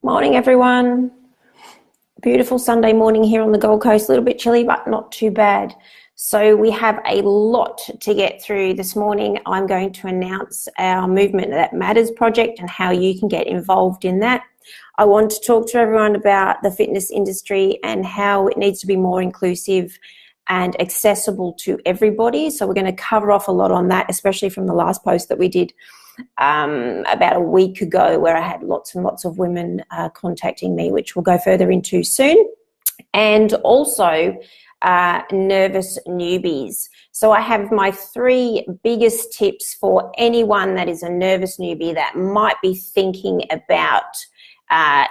Morning, everyone. Beautiful Sunday morning here on the Gold Coast. A little bit chilly, but not too bad. So we have a lot to get through this morning. I'm going to announce our Movement That Matters project and how you can get involved in that. I want to talk to everyone about the fitness industry and how it needs to be more inclusive and accessible to everybody. So we're going to cover off a lot on that, especially from the last post that we did about a week ago, where I had lots and lots of women contacting me, which we'll go further into soon. And also nervous newbies. So I have my 3 biggest tips for anyone that is a nervous newbie that might be thinking about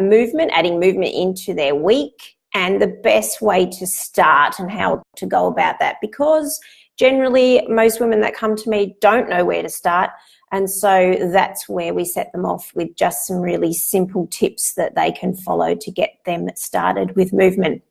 movement, adding movement into their week, and the best way to start and how to go about that, because generally most women that come to me don't know where to start. And so that's where we set them off with just some really simple tips that they can follow to get them started with movement.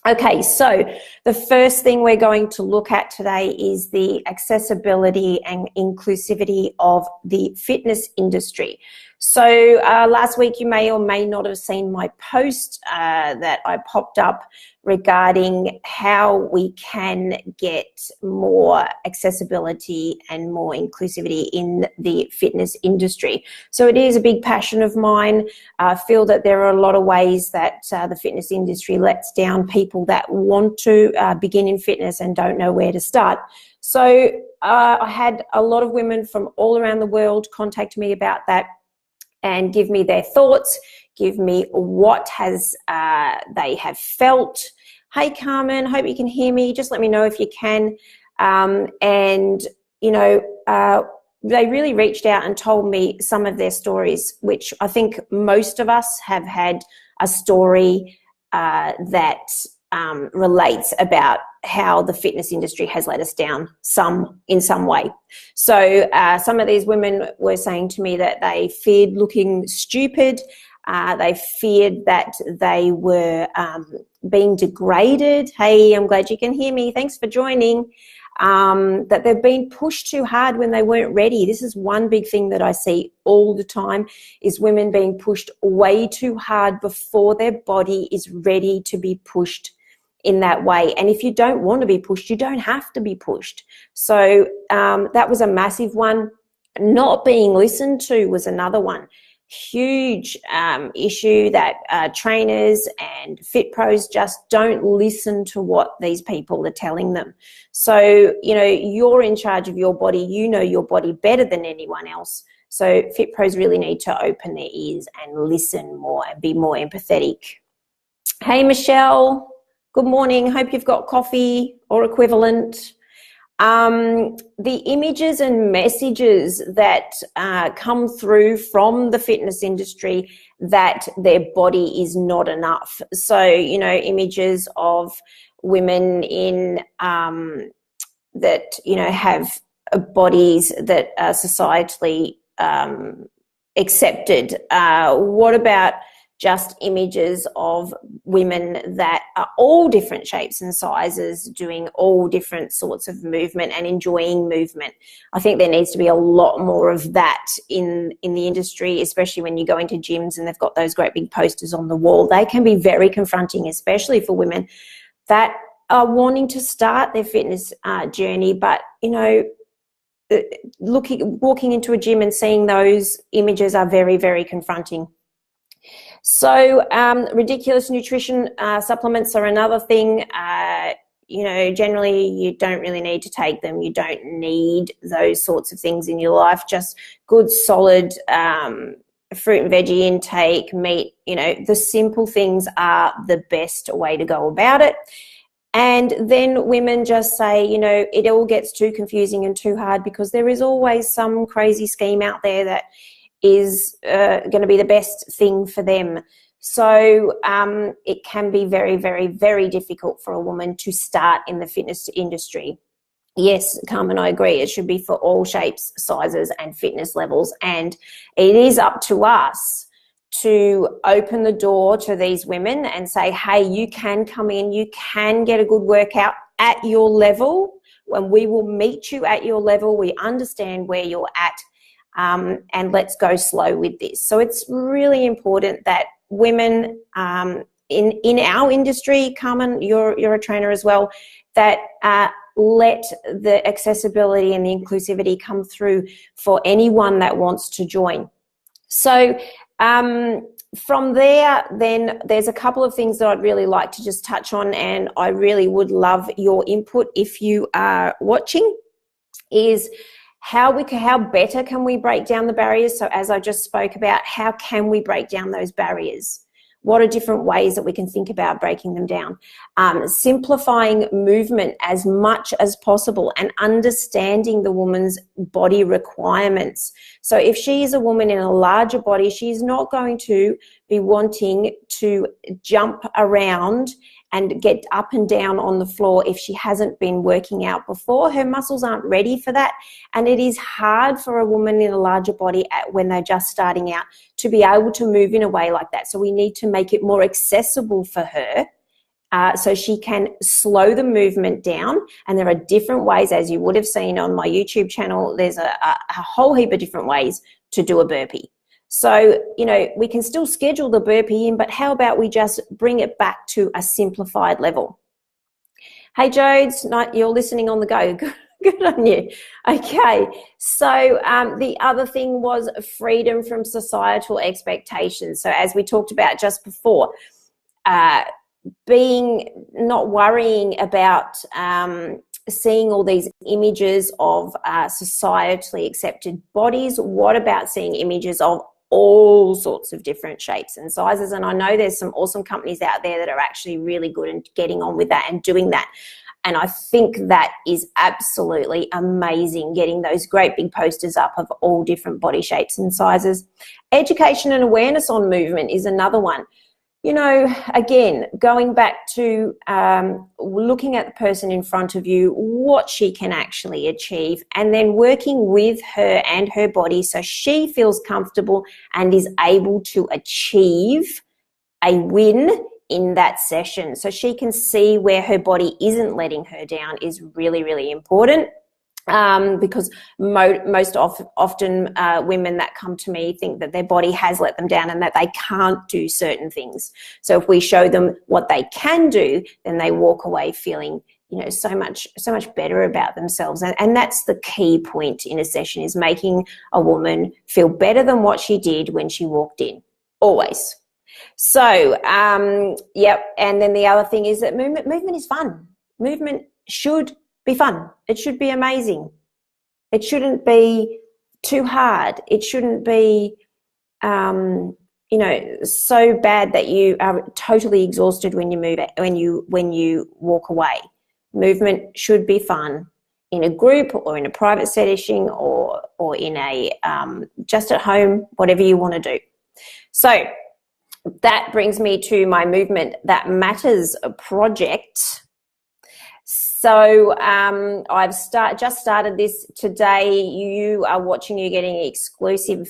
Okay, so the first thing we're going to look at today is the accessibility and inclusivity of the fitness industry. So last week you may or may not have seen my post that I popped up regarding how we can get more accessibility and more inclusivity in the fitness industry. So it is a big passion of mine. I feel that there are a lot of ways that the fitness industry lets down people that want to begin in fitness and don't know where to start. So I had a lot of women from all around the world contact me about that and give me their thoughts, give me what has they have felt. Hey, Carmen, hope you can hear me. Just let me know if you can. And, you know, they really reached out and told me some of their stories, which I think most of us have had a story that relates about how the fitness industry has let us down in some way. So some of these women were saying to me that they feared looking stupid. They feared that they were being degraded. Hey, I'm glad you can hear me. Thanks for joining. That they've been pushed too hard when they weren't ready. This is one big thing that I see all the time, is women being pushed way too hard before their body is ready to be pushed in that way. And if you don't want to be pushed, you don't have to be pushed. So that was a massive one. Not being listened to was another one. Huge issue that trainers and fit pros just don't listen to what these people are telling them. So, you know, you're in charge of your body. You know your body better than anyone else. So fit pros really need to open their ears and listen more and be more empathetic. Hey, Michelle. Good morning. Hope you've got coffee or equivalent. The images and messages that come through from the fitness industry that their body is not enough. So, you know, images of women in that, you know, have bodies that are societally accepted. What about just images of women that are all different shapes and sizes, doing all different sorts of movement and enjoying movement? I think there needs to be a lot more of that in the industry, especially when you go into gyms and they've got those great big posters on the wall. They can be very confronting, especially for women that are wanting to start their fitness journey, but, you know, walking into a gym and seeing those images are very, very confronting. So ridiculous nutrition supplements are another thing. You know, generally you don't really need to take them. You don't need those sorts of things in your life. Just good, solid fruit and veggie intake, meat, you know, the simple things are the best way to go about it. And then women just say, you know, it all gets too confusing and too hard because there is always some crazy scheme out there that is going to be the best thing for them. So it can be very, very, very difficult for a woman to start in the fitness industry. Yes, Carmen, I agree. It should be for all shapes, sizes, and fitness levels. And it is up to us to open the door to these women and say, hey, you can come in, you can get a good workout at your level, and we will meet you at your level. We understand where you're at. And let's go slow with this. So it's really important that women in our industry, Carmen, you're a trainer as well, that let the accessibility and the inclusivity come through for anyone that wants to join. So from there, then there's a couple of things that I'd really like to just touch on, and I really would love your input if you are watching, is how better can we break down the barriers? So as I just spoke about, how can we break down those barriers? What are different ways that we can think about breaking them down? Simplifying movement as much as possible and understanding the woman's body requirements. So if she is a woman in a larger body, she's not going to be wanting to jump around and get up and down on the floor if she hasn't been working out before. Her muscles aren't ready for that. And it is hard for a woman in a larger body when they're just starting out to be able to move in a way like that. So we need to make it more accessible for her so she can slow the movement down. And there are different ways, as you would have seen on my YouTube channel, there's a whole heap of different ways to do a burpee. So, you know, we can still schedule the burpee in, but how about we just bring it back to a simplified level? Hey, Jodes, you're listening on the go. Good on you. Okay, so the other thing was freedom from societal expectations. So as we talked about just before, not worrying about seeing all these images of societally accepted bodies. What about seeing images of all sorts of different shapes and sizes? And I know there's some awesome companies out there that are actually really good at getting on with that and doing that. And I think that is absolutely amazing, getting those great big posters up of all different body shapes and sizes. Education and awareness on movement is another one. You know, again, going back to looking at the person in front of you, what she can actually achieve, and then working with her and her body so she feels comfortable and is able to achieve a win in that session. So she can see where her body isn't letting her down is really, really important. Because most often women that come to me think that their body has let them down and that they can't do certain things. So if we show them what they can do, then they walk away feeling, you know, so much better about themselves. And that's the key point in a session, is making a woman feel better than what she did when she walked in, always. So, yep. And then the other thing is that movement is fun. Movement should be fun. It should be amazing. It shouldn't be too hard. It shouldn't be, you know, so bad that you are totally exhausted when you move, when you walk away. Movement should be fun in a group or in a private setting or in a just at home, whatever you want to do. So that brings me to my Movement That Matters project. So I've just started this today. You are watching, you're getting an exclusive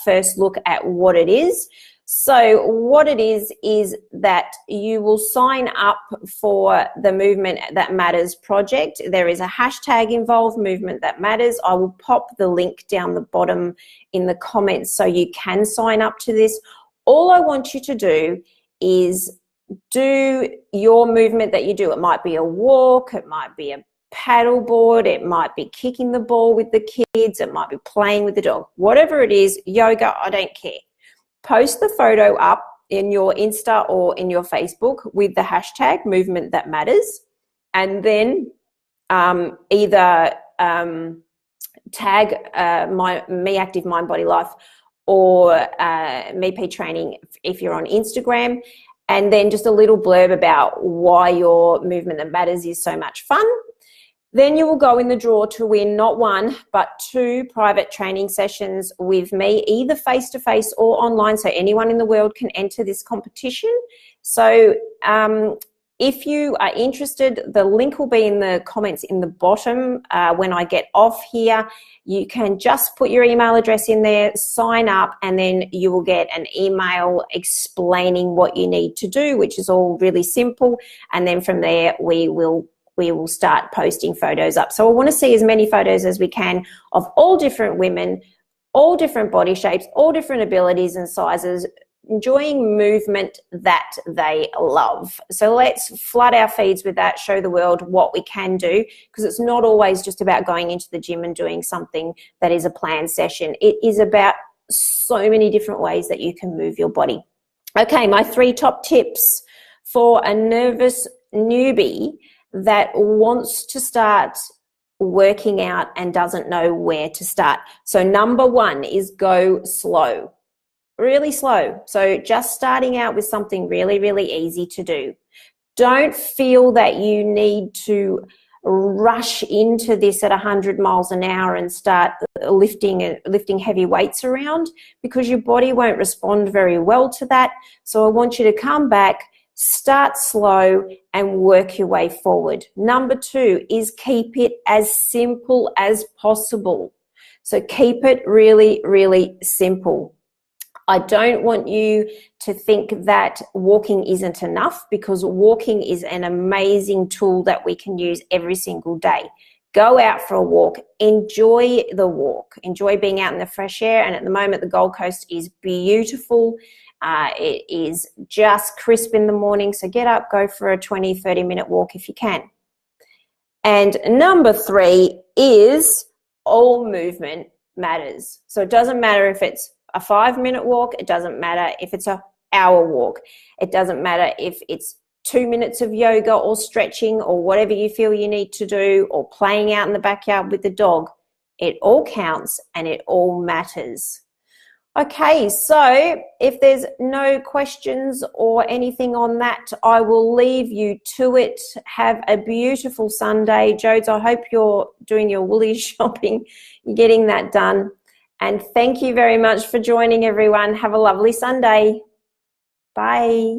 first look at what it is. So what it is that you will sign up for the Movement That Matters project. There is a hashtag involved, Movement That Matters. I will pop the link down the bottom in the comments so you can sign up to this. All I want you to do is do your movement that you do. It might be a walk, it might be a paddle board, it might be kicking the ball with the kids, it might be playing with the dog. Whatever it is, yoga, I don't care. Post the photo up in your Insta or in your Facebook with the hashtag Movement That Matters, and then either tag Me Active Mind Body Life or Me P Training if you're on Instagram, and then just a little blurb about why your Movement That Matters is so much fun. Then you will go in the draw to win not one, but 2 private training sessions with me, either face-to-face or online, so anyone in the world can enter this competition. So if you are interested, the link will be in the comments in the bottom when I get off here. You can just put your email address in there, sign up, and then you will get an email explaining what you need to do, which is all really simple. And then from there, we will start posting photos up. So I want to see as many photos as we can of all different women, all different body shapes, all different abilities and sizes, enjoying movement that they love. So let's flood our feeds with that, show the world what we can do, because it's not always just about going into the gym and doing something that is a planned session. It is about so many different ways that you can move your body. Okay, my 3 top tips for a nervous newbie that wants to start working out and doesn't know where to start. So number 1 is go slow, really slow. So just starting out with something really, really easy to do. Don't feel that you need to rush into this at 100 miles an hour and start lifting heavy weights around, because your body won't respond very well to that. So I want you to come back, start slow, and work your way forward. Number 2 is keep it as simple as possible. So keep it really, really simple. I don't want you to think that walking isn't enough, because walking is an amazing tool that we can use every single day. Go out for a walk, enjoy the walk, enjoy being out in the fresh air. And at the moment, the Gold Coast is beautiful. It is just crisp in the morning. So get up, go for a 20, 30-minute walk if you can. And number 3 is all movement matters. So it doesn't matter if it's a 5-minute walk. It doesn't matter if it's an hour walk. It doesn't matter if it's 2 minutes of yoga or stretching or whatever you feel you need to do, or playing out in the backyard with the dog. It all counts and it all matters. Okay, so if there's no questions or anything on that, I will leave you to it. Have a beautiful Sunday. Jodes, I hope you're doing your Woolies shopping, you're getting that done. And thank you very much for joining, everyone. Have a lovely Sunday. Bye.